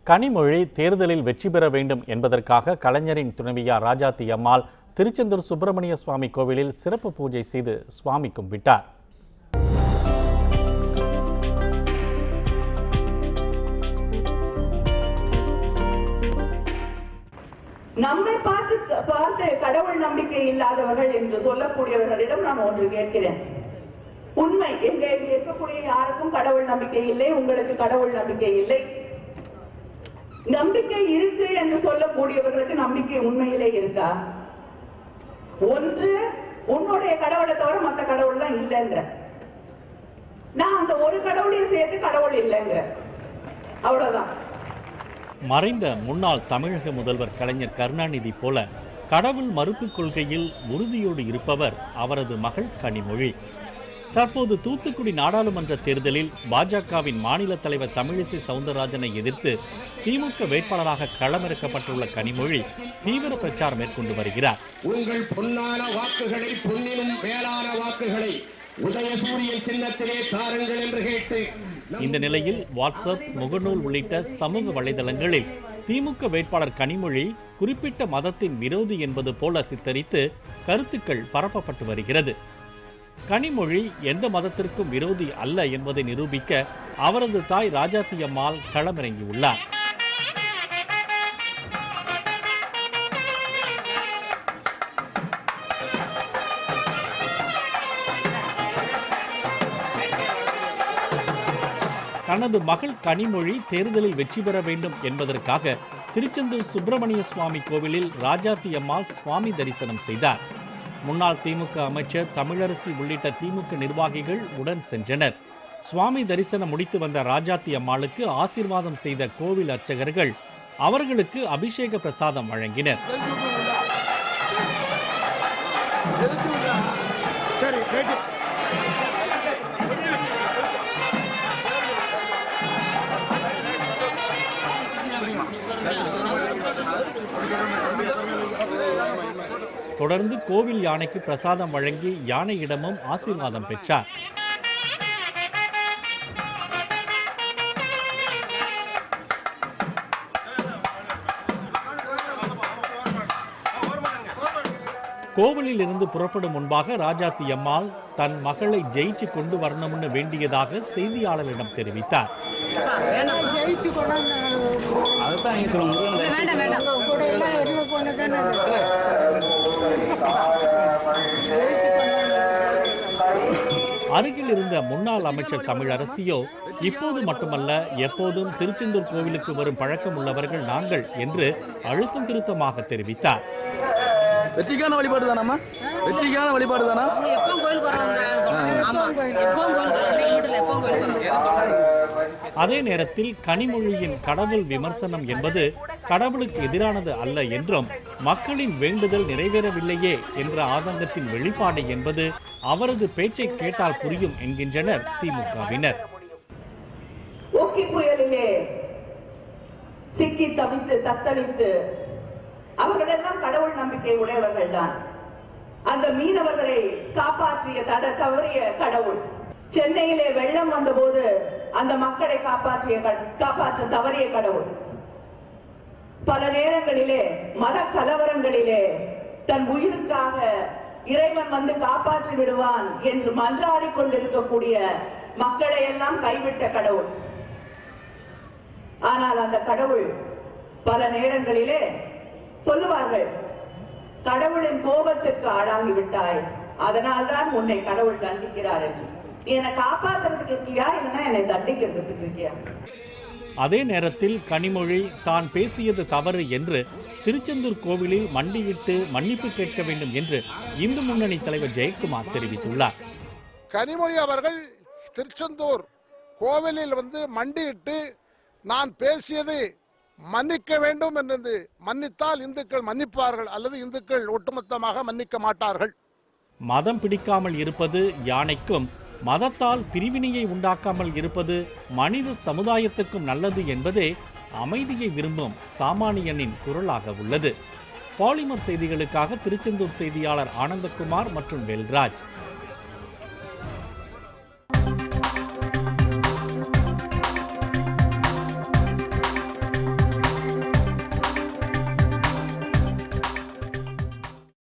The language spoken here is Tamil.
கனிமொழி தேர்தலில் வெற்றி பெற வேண்டும் என்பதற்காக கலைஞரின் துணைவியார் ராஜாத்தி அம்மாள் திருச்செந்தூர் சுப்பிரமணிய சுவாமி கோவிலில் சிறப்பு பூஜை செய்து சுவாமி கும்பிட்டார். நம்மை பார்த்து கடவுள் நம்பிக்கை இல்லாதவர்கள் என்று சொல்லக்கூடியவர்களிடம் நான் ஒன்று கேட்கிறேன். உண்மை, எங்க இருக்கக்கூடிய யாருக்கும் கடவுள் நம்பிக்கை இல்லை, உங்களுக்கு கடவுள் நம்பிக்கை இல்லை. நம்பிக்கை இருக்கு என்று சொல்லக்கூடியவர்களுக்கு நம்பிக்கை உண்மையிலே இருக்கா? ஒன்று, உன்னுடைய கடவுளை தவிர மற்ற கடவுள்லாம் இல்லைன்ற. நான் அந்த ஒரு கடவுளையும் சேர்த்து கடவுள் இல்லைங்கிற, அவ்வளவுதான். மறைந்த முன்னாள் தமிழக முதல்வர் கலைஞர் கருணாநிதி போல கடவுள் மறுப்பு கொள்கையில் உறுதியோடு இருப்பவர் அவரது மகள் கனிமொழி. தற்போது தூத்துக்குடி நாடாளுமன்ற தேர்தலில் பாஜகவின் மாநில தலைவர் தமிழிசை சவுந்தரராஜனை எதிர்த்து திமுக வேட்பாளராக களமிறக்கப்பட்டுள்ள கனிமொழி தீவிர பிரச்சாரம் மேற்கொண்டு வருகிறார். உங்கள் பொன்னான வாக்குகளை, பொன்னினும் மேலான வாக்குகளை உதயசூரியன் சின்னத்திலே தாருங்கள் என்று கேட்டு, இந்த நிலையில் வாட்ஸ்அப், முகநூல் உள்ளிட்ட சமூக வலைதளங்களில் திமுக வேட்பாளர் கனிமொழி குறிப்பிட்ட மதத்தின் விரோதி என்பது போல சித்தரித்து கருத்துக்கள் பரப்பப்பட்டு வருகிறது. கனிமொழி எந்த மதத்திற்கும் விரோதி அல்ல என்பதை நிரூபிக்க அவரது தாய் ராஜாத்தி அம்மாள் களமிறங்கியுள்ளார். தனது மகள் கனிமொழி தேர்தலில் வெற்றி பெற வேண்டும் என்பதற்காக திருச்செந்தூர் சுப்பிரமணிய சுவாமி கோவிலில் ராஜாத்தி அம்மாள் சுவாமி தரிசனம் செய்தார். முன்னாள் திமுக அமைச்சர் தமிழரசி உள்ளிட்ட திமுக நிர்வாகிகள் உடன் சென்றனர். சுவாமி தரிசனம் முடித்து வந்த ராஜாத்தி அம்மாளுக்கு ஆசீர்வாதம் செய்த கோவில் அர்ச்சகர்கள் அவர்களுக்கு அபிஷேக பிரசாதம் வழங்கினர். தொடர்ந்து கோவில் யானைக்கு பிரசாதம் வழங்கி யானையிடமும் ஆசீர்வாதம் பெற்றார். கோவிலில் இருந்து புறப்படும் முன்பாக ராஜாத்தி அம்மாள் தன் மகளை ஜெயிச்சு கொண்டு வரணும்னு வேண்டியதாக செய்தியாளர்களிடம் தெரிவித்தார். அருகில் இருந்த முன்னாள் அமைச்சர் தமிழரசியோ இப்போது மட்டுமல்ல, எப்போதும் திருச்செந்தூர் கோவிலுக்கு வரும் பழக்கம் உள்ளவர்கள் நாங்கள் என்று அழுத்தம் திருத்தமாக தெரிவித்தார். வெற்றிக்கான வழிபாடு தானம்மா, வெற்றிக்கான வழிபாடு தானா? அதே நேரத்தில் கனிமொழியின் கடவுள் விமர்சனம் என்பது கடவுளுக்கு எதிரானது அல்ல என்றும், மக்களின் வேண்டுதல் நிறைவேறவில்லையே என்ற ஆதங்கத்தின் வெளிப்பாடு என்பது அவரது பேச்சை கேட்டால் புரியும் என்கின்றனர் திமுகவினர். ஓகி புயலிலே சிக்கி தவித்து தத்தளித்து அவர்கள் எல்லாம் கடவுள் நம்பிக்கை உடையவர்கள் தான். அந்த மீனவர்களை காப்பாற்றிய தவறிய கடவுள். சென்னையிலே வெள்ளம் வந்தபோது அந்த மக்களை காப்பாற்ற தவறிய கடவுள். பல நேரங்களிலே மத கலவரங்களிலே தன் உயிருக்காக இறைவன் வந்து காப்பாற்றி விடுவான் என்று மன்றாடி கொண்டிருக்கக்கூடிய மக்களை எல்லாம் கைவிட்ட கடவுள். ஆனால் அந்த கடவுள் பல நேரங்களிலே சொல்லுவார்கள், கடவுளின் கோபத்திற்கு ஆளாகிவிட்டாய், அதனால்தான் உன்னை கடவுள் தண்டிக்கிறார் என்று. நீ என்னை காப்பாற்றுறதுக்கு இருக்கியா, இல்லைன்னா என்னை தண்டிக்கிறதுக்கு இருக்கியா? அதே நேரத்தில் கனிமொழி தான் பேசியது தவறு என்று திருச்செந்தூர் கோவிலில் மண்டியிட்டு மன்னிப்பு கேட்க வேண்டும் என்று இந்து முன்னணி தலைவர் ஜெயக்குமார் தெரிவித்துள்ளார். கனிமொழி அவர்கள் திருச்செந்தூர் கோவிலில் வந்து மண்டியிட்டு நான் பேசியது மன்னிக்க வேண்டும் என்று மன்னித்தால் இந்துக்கள் மன்னிப்பார்கள், அல்லது இந்துக்கள் ஒட்டுமொத்தமாக மன்னிக்க மாட்டார்கள். மதம் பிடிக்காமல் இருப்பது யானைக்கும், மதத்தால் பிரிவினையை உண்டாக்காமல் இருப்பது மனித சமுதாயத்துக்கும் நல்லது என்பதே அமைதியை விரும்பும் சாமானியனின் குரலாக உள்ளது. பாலிமர் செய்திகளுக்காக திருச்செந்தூர் செய்தியாளர் ஆனந்தகுமார் மற்றும் வேல்ராஜ்.